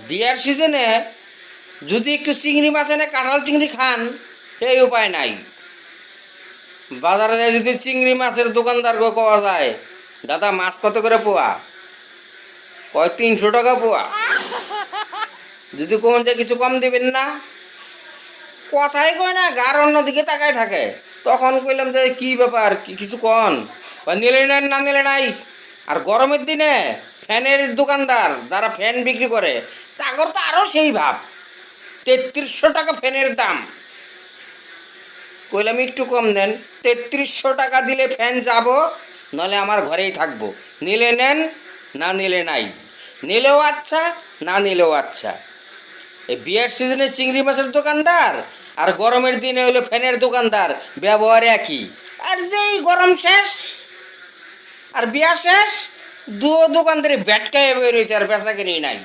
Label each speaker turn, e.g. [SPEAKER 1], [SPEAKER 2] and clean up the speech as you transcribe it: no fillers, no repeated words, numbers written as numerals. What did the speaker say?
[SPEAKER 1] বিয়ার সিজনে যদি একটু চিংড়ি মাছ এনে কাঁঠাল চিংড়ি খান এই উপায় নাই। বাজারে যদি চিংড়ি মাছের দোকানদার পাওয়া যায়, দাদা মাছ কত করে পোয়া? কয় 300 টাকা পোয়া। যদি কোন যে কিছু কম দিবেন না, কথাই কয় না, গার অন্যদিকে তাকায় থাকে। তখন কইলাম যে কি ব্যাপার, কিছু কন? বা নিলে নেন, না নিলে নাই। আর গরমের দিনে ফ্যানের দোকানদার যারা ফ্যান বিক্রি করে তাগর তো আরও সেই ভাব, 3300 টাকা ফ্যানের দাম। কইলাম একটু কম দেন। 3300 টাকা দিলে ফ্যান যাব, নলে আমার ঘরেই থাকবো। নিলে নেন, না নিলে নাই। নিলেও আচ্ছা, না নিলেও আচ্ছা। এই বিয়ের সিজনে চিংড়ি মাছের দোকানদার আর গরমের দিনে হলো ফ্যানের দোকানদার, ব্যবহার একই। আর যেই গরম শেষ আর বিয়া শেষ, দোকানদারি ব্যাটকায় বের হয়েছে, আর বেচা কিনি নাই।